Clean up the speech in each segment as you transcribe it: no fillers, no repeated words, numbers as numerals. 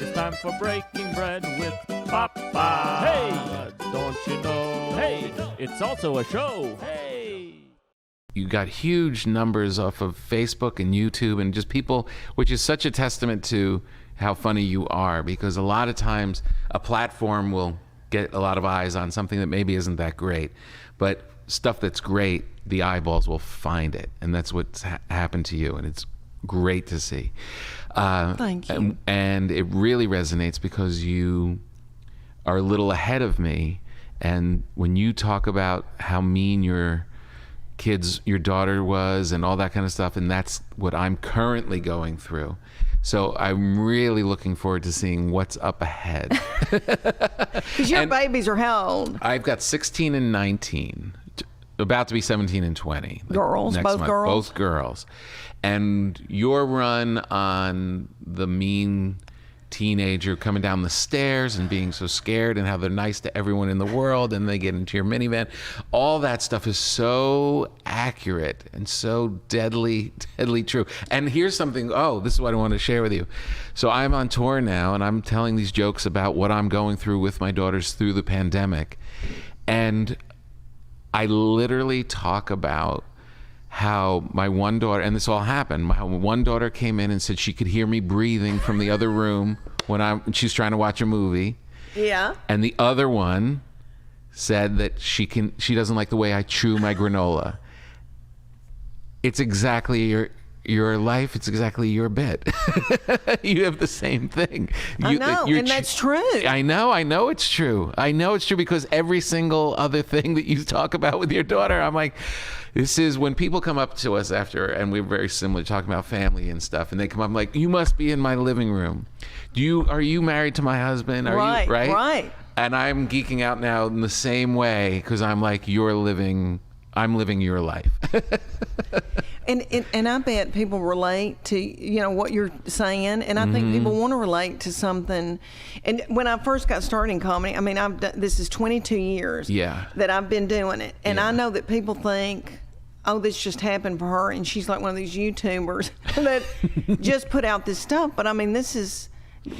It's time for Breaking Bread with Papa. Hey, don't you know? Hey, it's also a show. Hey. You got huge numbers off of Facebook and YouTube and just people, which is such a testament to how funny you are, because a lot of times a platform will get a lot of eyes on something that maybe isn't that great, but stuff that's great, the eyeballs will find it, and that's what's happened to you, and it's great to see. Thank you. And it really resonates because you are a little ahead of me, and when you talk about how mean your daughter was and all that kind of stuff, and that's what I'm currently going through. So I'm really looking forward to seeing what's up ahead. Because your babies are how old? I've got 16 and 19, about to be 17 and 20. Girls, next both month. girls? Both girls. And your run on the mean teenager coming down the stairs and being so scared and how they're nice to everyone in the world and they get into your minivan, all that stuff is so accurate and so deadly true. And here's something, this is what I want to share with you. So I'm on tour now and I'm telling these jokes about what I'm going through with my daughters through the pandemic, and I literally talk about how my one daughter, and this all happened, my one daughter came in and said she could hear me breathing from the other room when she's trying to watch a movie. Yeah. And the other one said that she doesn't like the way I chew my granola. It's exactly your life. It's exactly your bit. You have the same thing. I know, and that's true. I know it's true. I know it's true because every single other thing that you talk about with your daughter, I'm like, this is when people come up to us after, and we're very similar, talking about family and stuff, and they come up like, you must be in my living room. Are you married to my husband? Are you, right? And I'm geeking out now in the same way because I'm like, I'm living your life. And I bet people relate to what you're saying, and I think people want to relate to something. And when I first got started in comedy, I mean, this is 22 years that I've been doing it, and I know that people think, this just happened for her, and she's like one of these YouTubers that just put out this stuff. But I mean, this is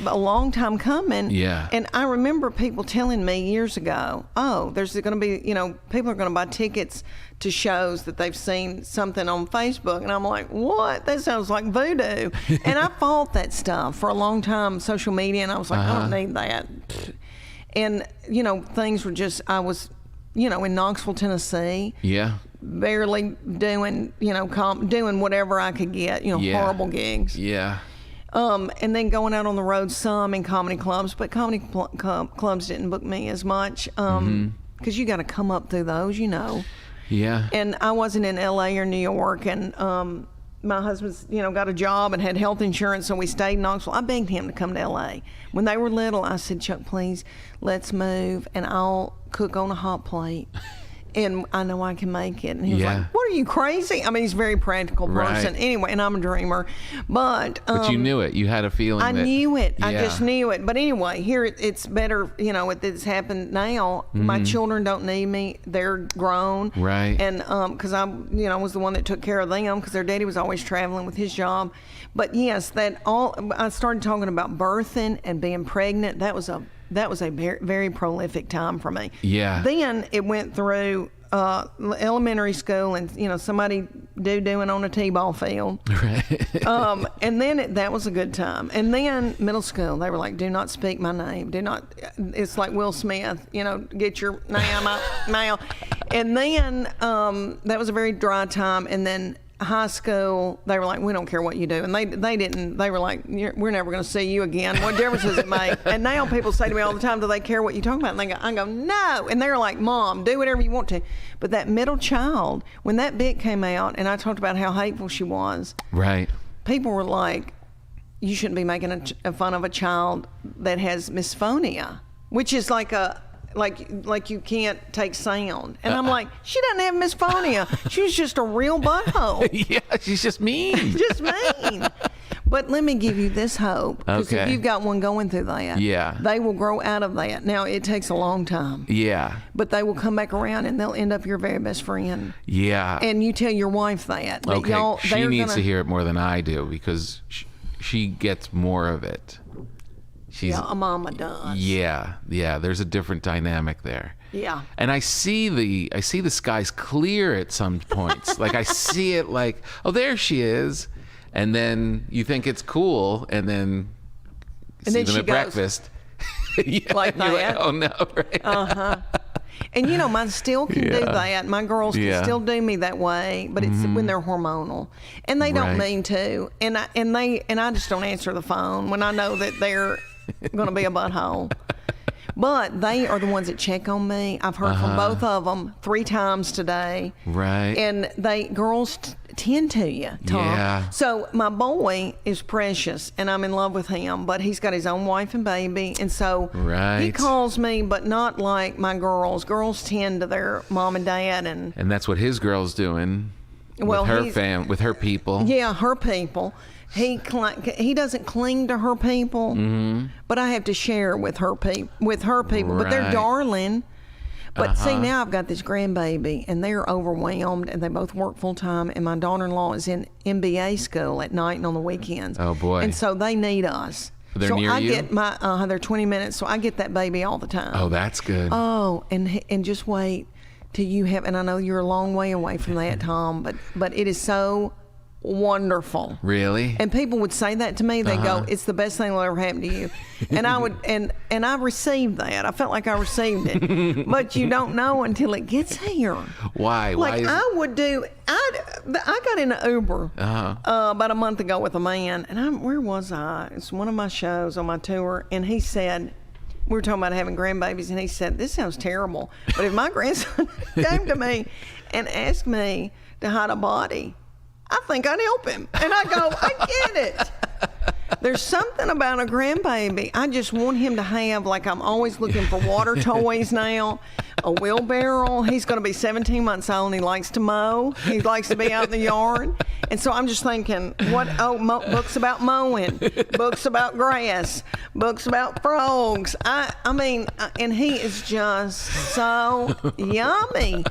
a long time coming. Yeah. And I remember people telling me years ago, there's going to be, people are going to buy tickets to shows that they've seen something on Facebook. And I'm like, what? That sounds like voodoo. And I fought that stuff for a long time, social media, and I was like, I don't need that. And, things were just, I was, in Knoxville, Tennessee. Yeah. Barely doing, doing whatever I could get, horrible gigs. Yeah. And then going out on the road some in comedy clubs, but comedy clubs didn't book me as much because you got to come up through those, Yeah. And I wasn't in L.A. or New York, and my husband's, got a job and had health insurance, so we stayed in Knoxville. I begged him to come to L.A. When they were little, I said, Chuck, please, let's move, and I'll cook on a hot plate. And I know I can make it. And he was like, what, are you crazy? I mean, he's a very practical person. Right. Anyway, and I'm a dreamer. But you knew it. You had a feeling I knew it. I just knew it. But anyway, here it's better, it's happened now. My children don't need me. They're grown. Right. And because I was the one that took care of them because their daddy was always traveling with his job. But yes, I started talking about birthing and being pregnant. That was a very, very prolific time for me. Yeah. Then it went through elementary school and, somebody doing on a t-ball field. Right. And then that was a good time. And then middle school, they were like, do not speak my name. Do not, it's like Will Smith, get your name out now. And then that was a very dry time. And then high school, they were like, we don't care what you do. And they were like, we're never going to see you again. What difference does it make? And now people say to me all the time, do they care what you talk about? And I go, no. And they're like, Mom, do whatever you want to. But that middle child, when that bit came out and I talked about how hateful she was, right, people were like, you shouldn't be making a fun of a child that has misphonia, which is like you can't take sound. And I'm like, she doesn't have misphonia. She was just a real butthole. Yeah, she's just mean. Just mean. But let me give you this hope. Because if you've got one going through that, they will grow out of that. Now, it takes a long time. Yeah. But they will come back around and they'll end up your very best friend. Yeah. And you tell your wife that. Okay, she needs to hear it more than I do because she gets more of it. She's a mama does. Yeah. There's a different dynamic there. Yeah. And I see the skies clear at some points. Like I see it like, oh, there she is, and then you think it's cool, and then see them she at goes, breakfast. Yeah, like you're that. like, oh no, right? And mine still can do that. My girls can still do me that way, but it's when they're hormonal, and they don't Right. mean to. And I just don't answer the phone when I know that they're going to be a butthole. But they are the ones that check on me. I've heard from both of them 3 times today. Right. And girls tend to you, Tom. Yeah. So my boy is precious, and I'm in love with him, but he's got his own wife and baby. And so he Right. calls me, but not like my girls. Girls tend to their mom and dad. And And that's what his girl's doing. Well, with her with her people. yeah, her people. He doesn't cling to her people, but I have to share with her people. But they're Right. darling. But see, now I've got this grandbaby, and they're overwhelmed, and they both work full time. And my daughter-in-law is in MBA school at night and on the weekends. Oh, boy. And so they need us. They're so near I you? get they're 20 minutes, so I get that baby all the time. Oh, that's good. Oh, and just wait till you have. And I know you're a long way away from that, Tom, but it is so wonderful. Really? And people would say that to me. They go, "It's the best thing that ever happened to you," and I would, and I received that. I felt like I received it, but you don't know until it gets here. Why? Like Why is I would do. I got in an Uber about a month ago with a man, and where was I? It's one of my shows on my tour, and he said. We were talking about having grandbabies, and he said, "This sounds terrible, but if my grandson came to me and asked me to hide a body, I think I'd help him." And I go, I get it. There's something about a grandbaby. I just want him to have, like, I'm always looking for water toys now, a wheelbarrow. He's going to be 17 months old, and he likes to mow. He likes to be out in the yard. And so I'm just thinking, books about mowing, books about grass, books about frogs. I mean, and he is just so yummy.